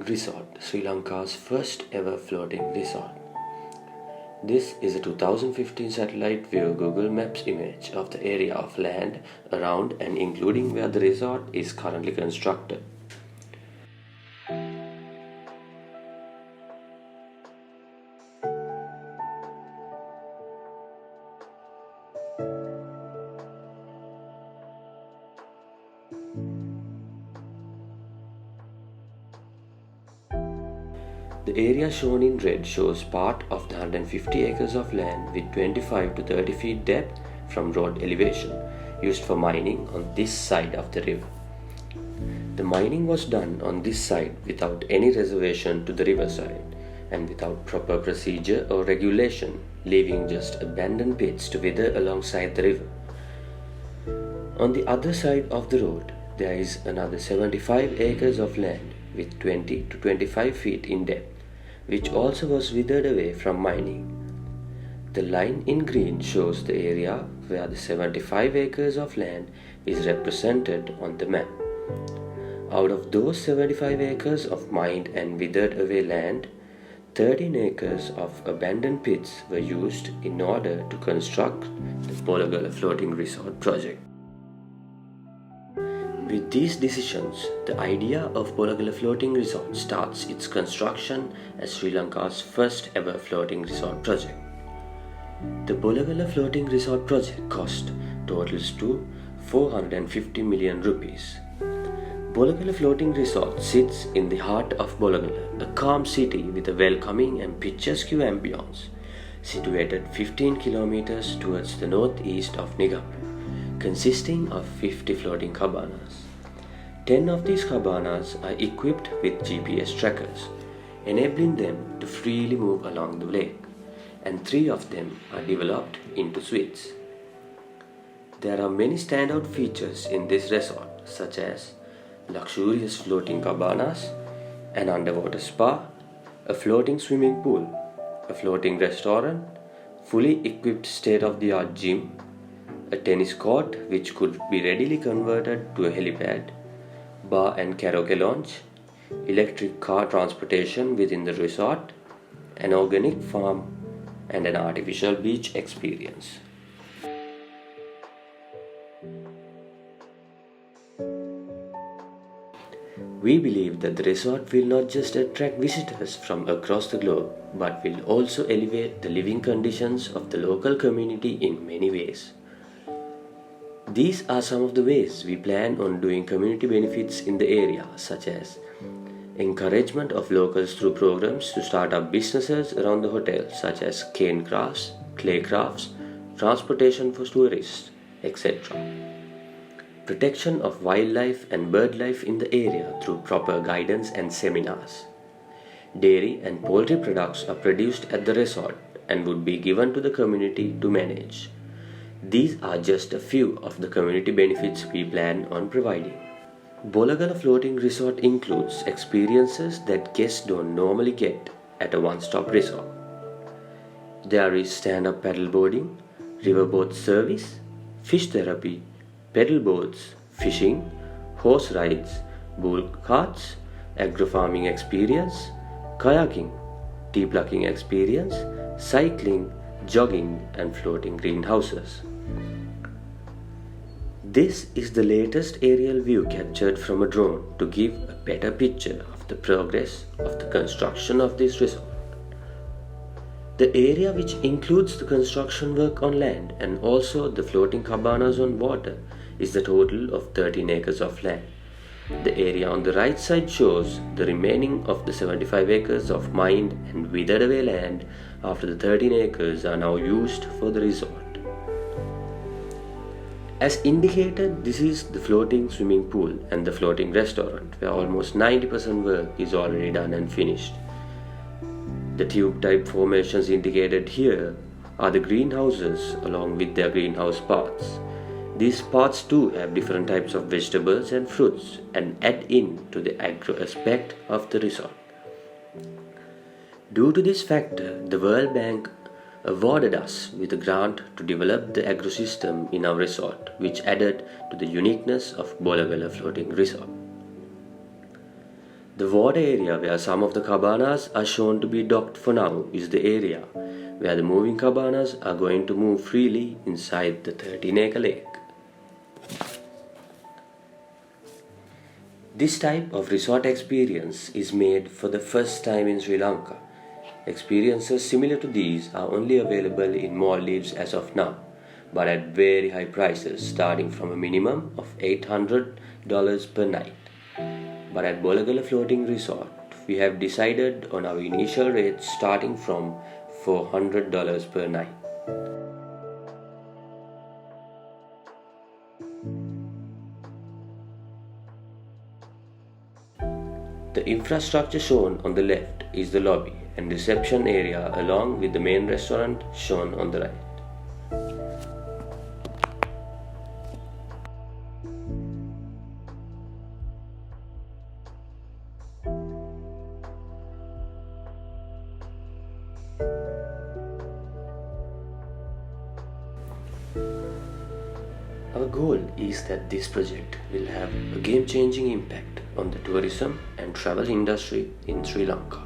Resort, Sri Lanka's first ever floating resort. This is a 2015 satellite view Google Maps image of the area of land around and including where the resort is currently constructed. The area shown in red shows part of the 150 acres of land with 25 to 30 feet depth from road elevation used for mining on this side of the river. The mining was done on this side without any reservation to the riverside and without proper procedure or regulation, leaving just abandoned pits to wither alongside the river. On the other side of the road, there is another 75 acres of land with 20 to 25 feet in depth, which also was withered away from mining. The line in green shows the area where the 75 acres of land is represented on the map. Out of those 75 acres of mined and withered away land, 13 acres of abandoned pits were used in order to construct the Bolagala Floating Resort project. With these decisions, the idea of Bolagala Floating Resort starts its construction as Sri Lanka's first ever floating resort project. The Bolagala Floating Resort project cost totals to 450 million rupees. Bolagala Floating Resort sits in the heart of Bolagala, a calm city with a welcoming and picturesque ambience, situated 15 kilometers towards the northeast of Negombo, consisting of 50 floating cabanas. 10 of these cabanas are equipped with GPS trackers, enabling them to freely move along the lake, and 3 of them are developed into suites. There are many standout features in this resort, such as luxurious floating cabanas, an underwater spa, a floating swimming pool, a floating restaurant, fully equipped state-of-the-art gym, a tennis court which could be readily converted to a helipad, bar and karaoke lounge, electric car transportation within the resort, an organic farm, and an artificial beach experience. We believe that the resort will not just attract visitors from across the globe, but will also elevate the living conditions of the local community in many ways. These are some of the ways we plan on doing community benefits in the area, such as encouragement of locals through programs to start up businesses around the hotel, such as cane crafts, clay crafts, transportation for tourists, etc. Protection of wildlife and bird life in the area through proper guidance and seminars. Dairy and poultry products are produced at the resort and would be given to the community to manage. These are just a few of the community benefits we plan on providing. Bolagala Floating Resort includes experiences that guests don't normally get at a one-stop resort. There is stand-up paddleboarding, riverboat service, fish therapy, pedal boats, fishing, horse rides, bull carts, agro-farming experience, kayaking, tea plucking experience, cycling, jogging, and floating greenhouses. This is the latest aerial view captured from a drone to give a better picture of the progress of the construction of this resort. The area, which includes the construction work on land and also the floating cabanas on water, is the total of 13 acres of land. The area on the right side shows the remaining of the 75 acres of mined and withered away land after the 13 acres are now used for the resort. As indicated, this is the floating swimming pool and the floating restaurant, where almost 90% work is already done and finished. The tube-type formations indicated here are the greenhouses along with their greenhouse paths. These paths too have different types of vegetables and fruits and add in to the agro aspect of the resort. Due to this factor, the World Bank awarded us with a grant to develop the agro system in our resort, which added to the uniqueness of Bolagala Floating Resort. The water area where some of the cabanas are shown to be docked for now is the area where the moving cabanas are going to move freely inside the 13-acre lake. This type of resort experience is made for the first time in Sri Lanka. Experiences similar to these are only available in Maldives as of now, but at very high prices starting from a minimum of $800 per night. But at Bolagala Floating Resort, we have decided on our initial rates starting from $400 per night. The infrastructure shown on the left is the lobby and reception area along with the main restaurant shown on the right. Our goal is that this project will have a game-changing impact on the tourism and travel industry in Sri Lanka.